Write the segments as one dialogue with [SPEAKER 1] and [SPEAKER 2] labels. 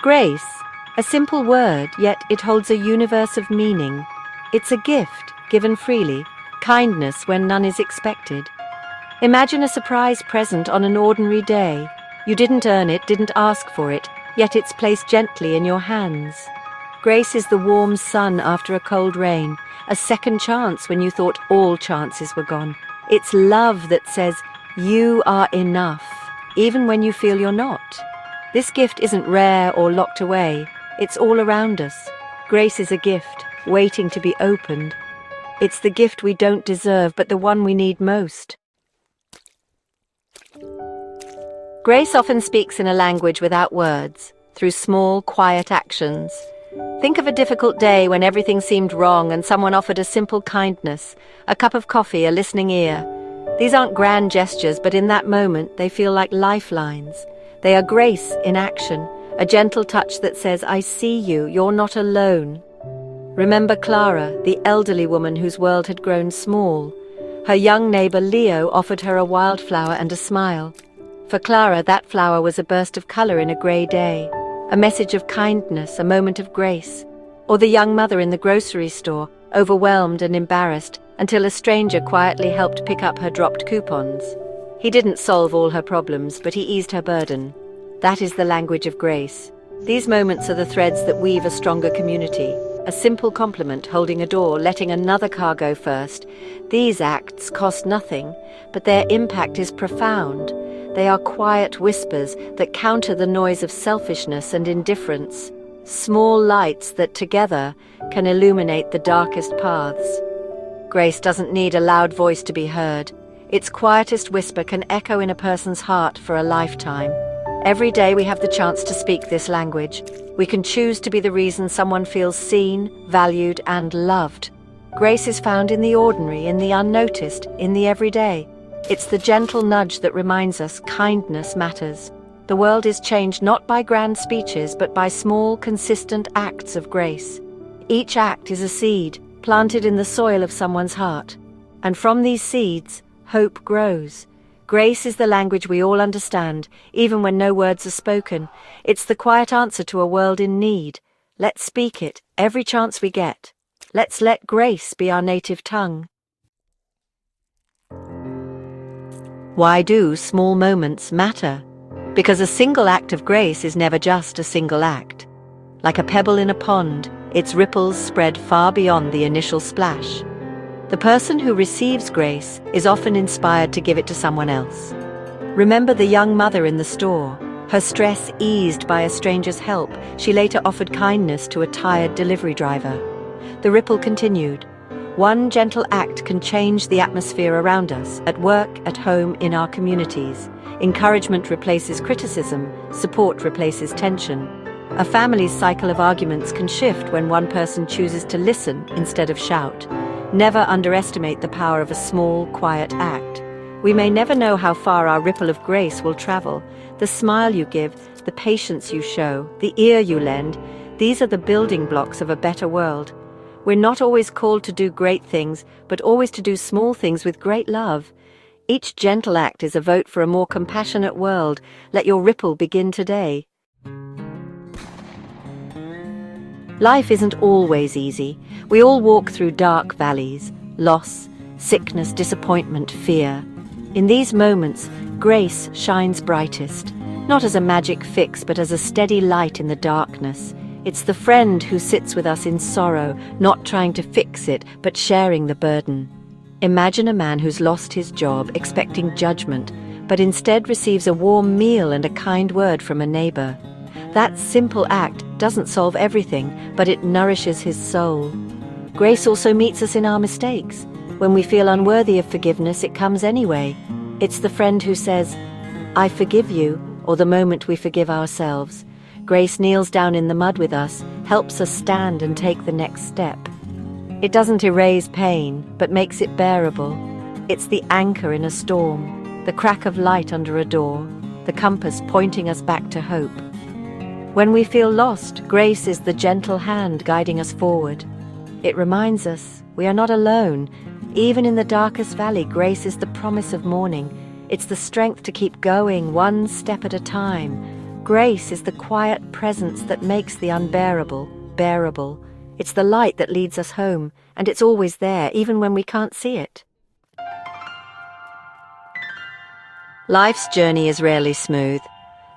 [SPEAKER 1] Grace, a simple word, yet it holds a universe of meaning. It's a gift, given freely, kindness when none is expected. Imagine a surprise present on an ordinary day. You didn't earn it, didn't ask for it, yet it's placed gently in your hands. Grace is the warm sun after a cold rain, a second chance when you thought all chances were gone. It's love that says, you are enough, even when you feel you're not. This gift isn't rare or locked away. It's all around us. Grace is a gift, waiting to be opened. It's the gift we don't deserve, but the one we need most. Grace often speaks in a language without words, through small, quiet actions. Think of a difficult day when everything seemed wrong and someone offered a simple kindness, a cup of coffee, a listening ear. These aren't grand gestures, but in that moment they feel like lifelines. They are grace in action, a gentle touch that says, I see you, you're not alone. Remember Clara, the elderly woman whose world had grown small. Her young neighbor Leo offered her a wildflower and a smile. For Clara, that flower was a burst of color in a gray day, a message of kindness, a moment of grace. Or the young mother in the grocery store, overwhelmed and embarrassed, until a stranger quietly helped pick up her dropped coupons. He didn't solve all her problems, but he eased her burden. That is the language of grace. These moments are the threads that weave a stronger community. A simple compliment, holding a door, letting another car go first. These acts cost nothing, but their impact is profound. They are quiet whispers that counter the noise of selfishness and indifference. Small lights that together can illuminate the darkest paths. Grace doesn't need a loud voice to be heard. Its quietest whisper can echo in a person's heart for a lifetime. Every day we have the chance to speak this language. We can choose to be the reason someone feels seen, valued, and loved. Grace is found in the ordinary, in the unnoticed, in the everyday. It's the gentle nudge that reminds us kindness matters. The world is changed not by grand speeches, but by small, consistent acts of grace. Each act is a seed, planted in the soil of someone's heart. And from these seeds, hope grows. Grace is the language we all understand, even when no words are spoken. It's the quiet answer to a world in need. Let's speak it every chance we get. Let's let grace be our native tongue. Why do small moments matter? Because a single act of grace is never just a single act. Like a pebble in a pond, its ripples spread far beyond the initial splash. The person who receives grace is often inspired to give it to someone else. Remember the young mother in the store. Her stress eased by a stranger's help, she later offered kindness to a tired delivery driver. The ripple continued. One gentle act can change the atmosphere around us, at work, at home, in our communities. Encouragement replaces criticism, support replaces tension. A family's cycle of arguments can shift when one person chooses to listen instead of shout. Never underestimate the power of a small, quiet act. We may never know how far our ripple of grace will travel. The smile you give, the patience you show, the ear you lend, these are the building blocks of a better world. We're not always called to do great things, but always to do small things with great love. Each gentle act is a vote for a more compassionate world. Let your ripple begin today. Life isn't always easy. We all walk through dark valleys, loss, sickness, disappointment, fear. In these moments, grace shines brightest, not as a magic fix, but as a steady light in the darkness. It's the friend who sits with us in sorrow, not trying to fix it, but sharing the burden. Imagine a man who's lost his job, expecting judgment, but instead receives a warm meal and a kind word from a neighbor. That simple act doesn't solve everything, but it nourishes his soul. Grace also meets us in our mistakes. When we feel unworthy of forgiveness, it comes anyway. It's the friend who says, I forgive you, or the moment we forgive ourselves. Grace kneels down in the mud with us, helps us stand and take the next step. It doesn't erase pain, but makes it bearable. It's the anchor in a storm, the crack of light under a door, the compass pointing us back to hope. When we feel lost, grace is the gentle hand guiding us forward. It reminds us we are not alone. Even in the darkest valley, grace is the promise of morning. It's the strength to keep going one step at a time. Grace is the quiet presence that makes the unbearable bearable. It's the light that leads us home, and it's always there, even when we can't see it. Life's journey is rarely smooth.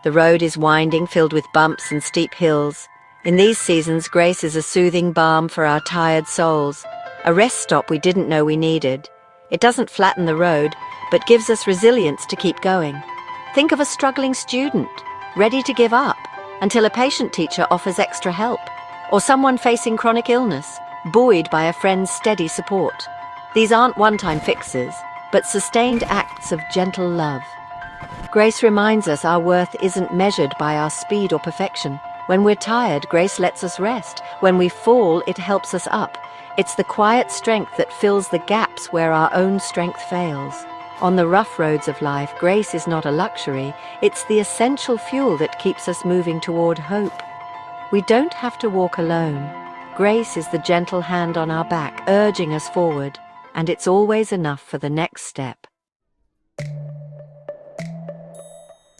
[SPEAKER 1] The road is winding, filled with bumps and steep hills. In these seasons, grace is a soothing balm for our tired souls, a rest stop we didn't know we needed. It doesn't flatten the road, but gives us resilience to keep going. Think of a struggling student, ready to give up, until a patient teacher offers extra help, or someone facing chronic illness, buoyed by a friend's steady support. These aren't one-time fixes, but sustained acts of gentle love. Grace reminds us our worth isn't measured by our speed or perfection. When we're tired, grace lets us rest. When we fall, it helps us up. It's the quiet strength that fills the gaps where our own strength fails. On the rough roads of life, grace is not a luxury. It's the essential fuel that keeps us moving toward hope. We don't have to walk alone. Grace is the gentle hand on our back, urging us forward, and it's always enough for the next step.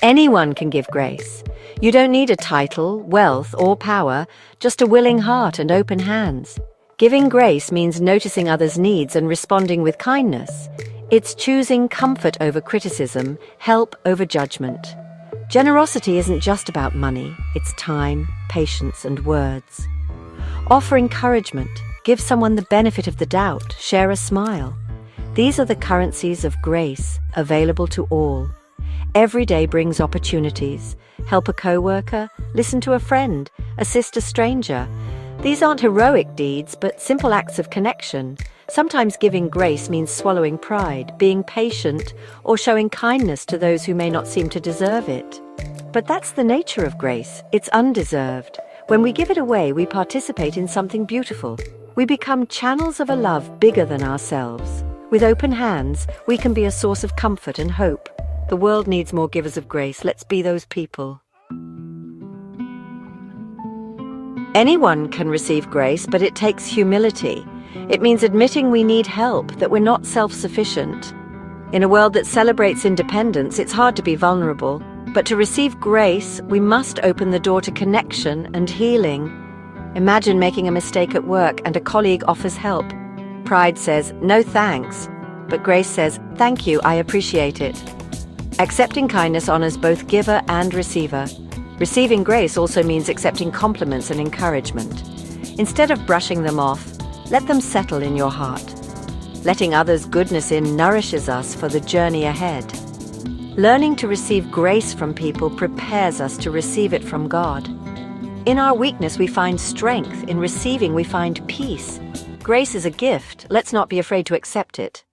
[SPEAKER 1] Anyone can give grace. You don't need a title, wealth, or power, just a willing heart and open hands. Giving grace means noticing others' needs and responding with kindness. It's choosing comfort over criticism, help over judgment. Generosity isn't just about money, it's time, patience, and words. Offer encouragement, give someone the benefit of the doubt, share a smile. These are the currencies of grace, available to all. Every day brings opportunities. Help a co-worker, listen to a friend, assist a stranger. These aren't heroic deeds, but simple acts of connection. Sometimes giving grace means swallowing pride, being patient, or showing kindness to those who may not seem to deserve it. But that's the nature of grace. It's undeserved. When we give it away, we participate in something beautiful. We become channels of a love bigger than ourselves. With open hands, we can be a source of comfort and hope. The world needs more givers of grace. Let's be those people. Anyone can receive grace, but it takes humility. It means admitting we need help, that we're not self-sufficient. In a world that celebrates independence, it's hard to be vulnerable. But to receive grace, we must open the door to connection and healing. Imagine making a mistake at work and a colleague offers help. Pride says, "No thanks." But grace says, "Thank you, I appreciate it." Accepting kindness honors both giver and receiver. Receiving grace also means accepting compliments and encouragement. Instead of brushing them off, let them settle in your heart. Letting others' goodness in nourishes us for the journey ahead. Learning to receive grace from people prepares us to receive it from God. In our weakness, we find strength. In receiving, we find peace. Grace is a gift. Let's not be afraid to accept it.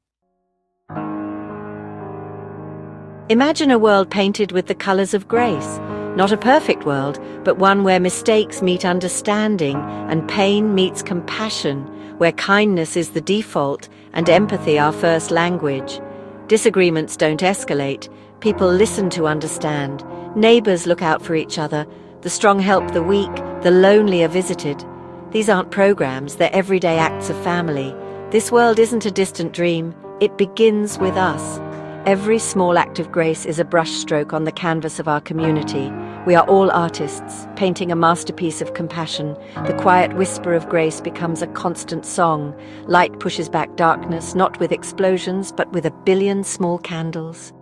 [SPEAKER 1] Imagine a world painted with the colors of grace. Not a perfect world, but one where mistakes meet understanding and pain meets compassion, where kindness is the default and empathy our first language. Disagreements don't escalate. People listen to understand. Neighbors look out for each other. The strong help the weak. The lonely are visited. These aren't programs, they're everyday acts of family. This world isn't a distant dream. It begins with us. Every small act of grace is a brushstroke on the canvas of our community. We are all artists, painting a masterpiece of compassion. The quiet whisper of grace becomes a constant song. Light pushes back darkness, not with explosions, but with 1 billion small candles.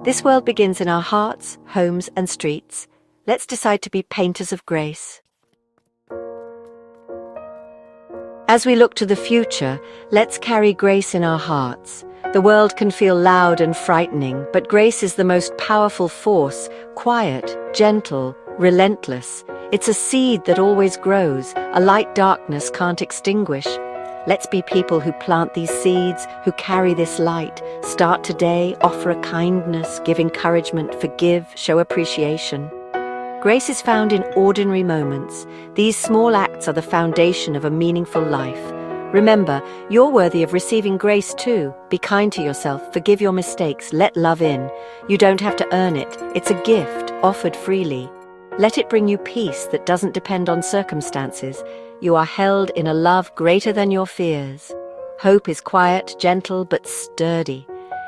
[SPEAKER 1] This world begins in our hearts, homes, and streets. Let's decide to be painters of grace. As we look to the future, let's carry grace in our hearts. The world can feel loud and frightening, but grace is the most powerful force, quiet, gentle, relentless. It's a seed that always grows, a light darkness can't extinguish. Let's be people who plant these seeds, who carry this light. Start today, offer a kindness, give encouragement, forgive, show appreciation. Grace is found in ordinary moments. These small acts are the foundation of a meaningful life. Remember, you're worthy of receiving grace too. Be kind to yourself, forgive your mistakes, let love in. You don't have to earn it. It's a gift, offered freely. Let it bring you peace that doesn't depend on circumstances. You are held in a love greater than your fears. Hope is quiet, gentle, but sturdy.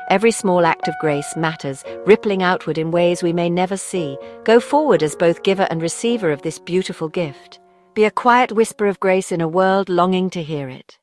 [SPEAKER 1] Every small act of grace matters, rippling outward in ways we may never see. Go forward as both giver and receiver of this beautiful gift. Be a quiet whisper of grace in a world longing to hear it.